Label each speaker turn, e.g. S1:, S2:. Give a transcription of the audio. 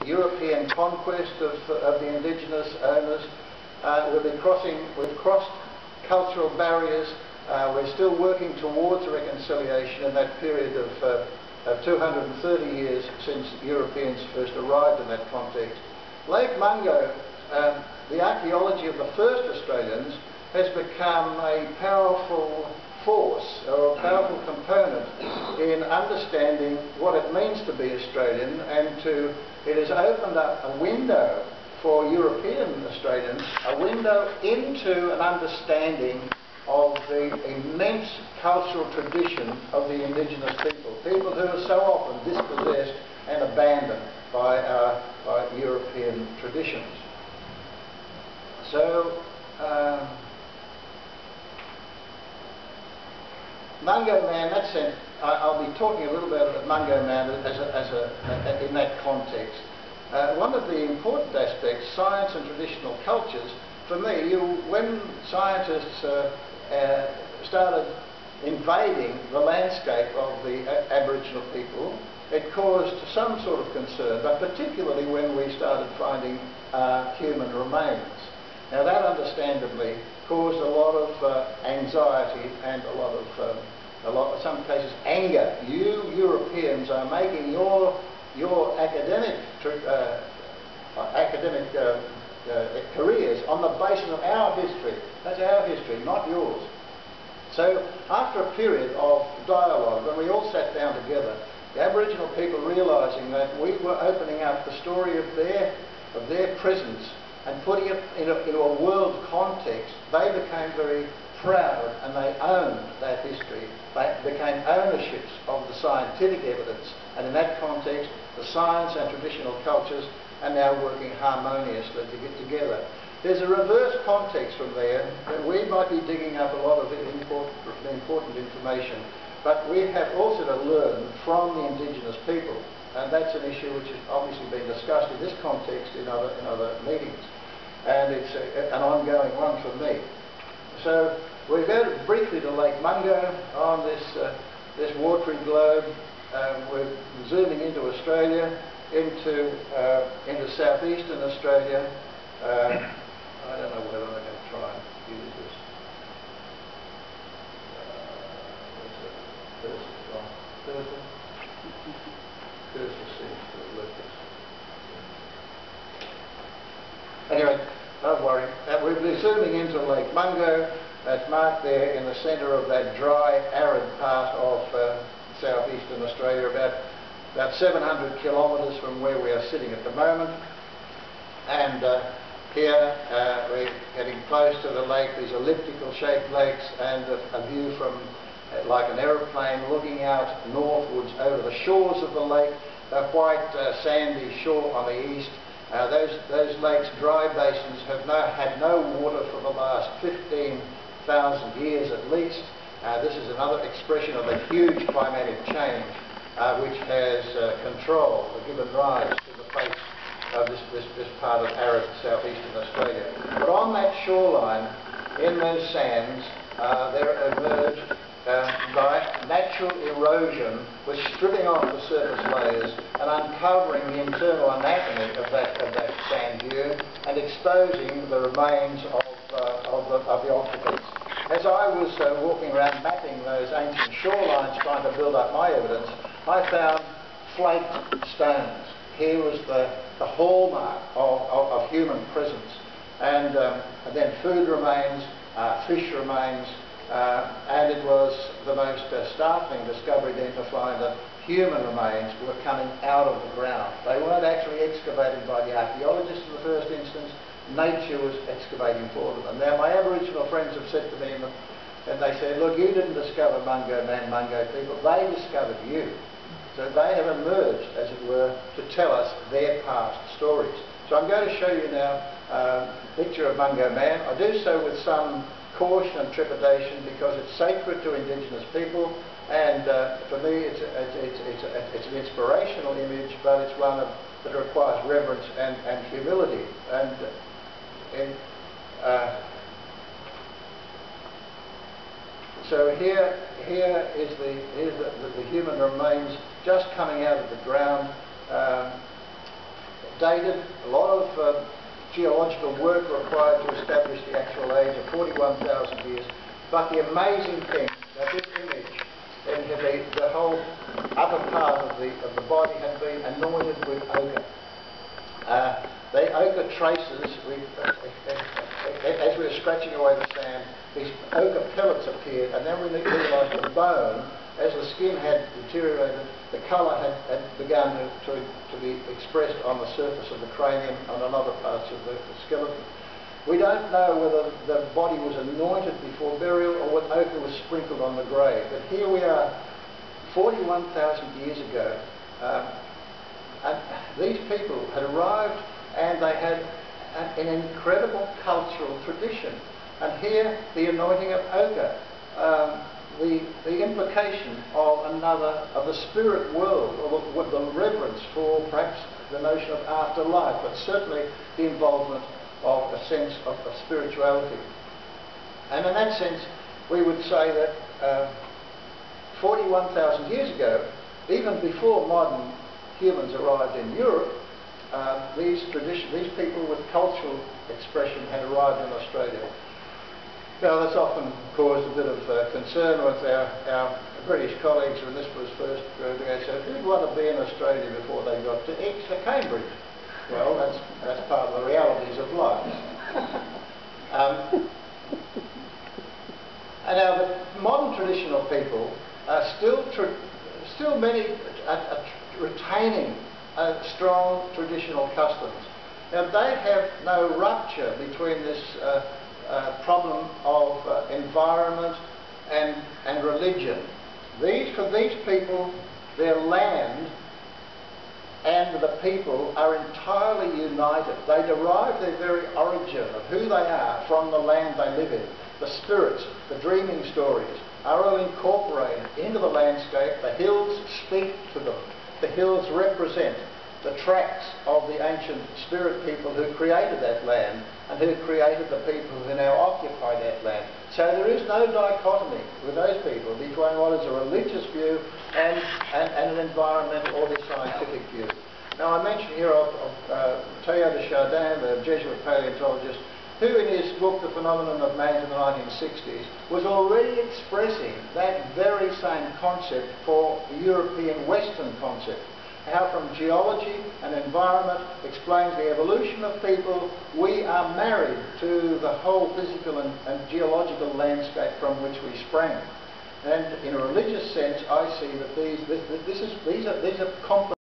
S1: European conquest of the indigenous owners. We've crossed cultural barriers. We're still working towards reconciliation in that period of 230 years since Europeans first arrived in that context. Lake Mungo, the archaeology of the first Australians, has become a powerful force or a powerful component in understanding what it means to be Australian, and it has opened up a window for European Australians, a window into an understanding of the immense cultural tradition of the indigenous people who are so often dispossessed and abandoned by European traditions. So, Mungo Man, that sense, I'll be talking a little bit about Mungo Man in that context. One of the important aspects, science and traditional cultures, for me, when scientists started invading the landscape of the Aboriginal people, it caused some sort of concern, but particularly when we started finding human remains. Now that understandably caused a lot of anxiety and in some cases anger. You Europeans are making your academic careers on the basis of our history. That's our history, not yours. So after a period of dialogue, when we all sat down together, the Aboriginal people realising that we were opening up the story of their presence and putting it into a world context, they became very proud and they owned that history. They became ownerships of the scientific evidence, and in that context the science and traditional cultures are now working harmoniously to get together. There's a reverse context from there that we might be digging up a lot of important information, but we have also to learn from the indigenous people, and that's an issue which has obviously been discussed in this context in other meetings, and it's an ongoing one for me. So we go briefly to Lake Mungo on this watery globe. We're zooming into Australia, into southeastern Australia. I don't know whether I can try and use this. Cursor seems to work this. Anyway, don't worry. We're zooming into Lake Mungo. That's marked there in the centre of that dry, arid part of southeastern Australia, about 700 kilometres from where we are sitting at the moment. And here we're getting close to the lake, these elliptical shaped lakes, and a view from like an aeroplane looking out northwards over the shores of the lake, the white sandy shore on the east. Those lakes, dry basins, have had no water for the last 15,000 years at least. This is another expression of a huge climatic change which has given rise to the face of this part of arid southeastern Australia. But on that shoreline, in those sands, there emerged by natural erosion, was stripping off the surface layers and uncovering the internal anatomy of that sand dune and exposing the remains of the occupants. As I was walking around mapping those ancient shorelines, trying to build up my evidence, I found flaked stones. Here was the hallmark of human presence, and then food remains, fish remains, and it was the most startling discovery then to find that human remains were coming out of the ground. They weren't actually excavated by the archaeologists in the first instance. Nature was excavating for them. And now my Aboriginal friends have said to me, and they said, look, you didn't discover Mungo Man, Mungo people, they discovered you. So they have emerged, as it were, to tell us their past stories. So I'm going to show you now a picture of Mungo Man. I do so with some caution and trepidation because it's sacred to Indigenous people, and for me it's an inspirational image, but it's one that requires reverence and humility. So here is the human remains just coming out of the ground. dated, a lot of geological work required to establish the actual age of 41,000 years. But the amazing thing that this image and the whole upper part of the body had been anointed with ochre. The ochre traces, as we were scratching away the sand, these ochre pellets appeared, and then we realised the bone, as the skin had deteriorated, the colour had begun to be expressed on the surface of the cranium and on other parts of the skeleton. We don't know whether the body was anointed before burial or whether ochre was sprinkled on the grave. But here we are, 41,000 years ago, and these people had arrived and they had an incredible cultural tradition. And here, the anointing of ochre, the implication of the spirit world, or the reverence for perhaps the notion of afterlife, but certainly the involvement of a sense of spirituality. And in that sense, we would say that 41,000 years ago, even before modern humans arrived in Europe, these people with cultural expression had arrived in Australia. Now, that's often caused a bit of concern with our British colleagues when this was first they said, who'd want to be in Australia before they got to Cambridge? Well, that's part of the realities of life. And now the modern traditional people are still many retaining strong traditional customs. Now they have no rupture between this problem of environment and religion. For these people, their land and the people are entirely united. They derive their very origin of who they are from the land they live in. The spirits, the dreaming stories are all incorporated into the landscape. The hills speak to them. The hills represent the tracks of the ancient spirit people who created that land and who created the people who now occupy that land. So there is no dichotomy with those people between what is a religious view and an environmental or the scientific view. Now I mentioned here of Teilhard de Chardin, the Jesuit paleontologist, who in his book The Phenomenon of Man in the 1960s was already expressing that very same concept for the European Western concept. How from geology and environment explains the evolution of people, we are married to the whole physical and geological landscape from which we sprang. And in a religious sense, I see that these are complementary.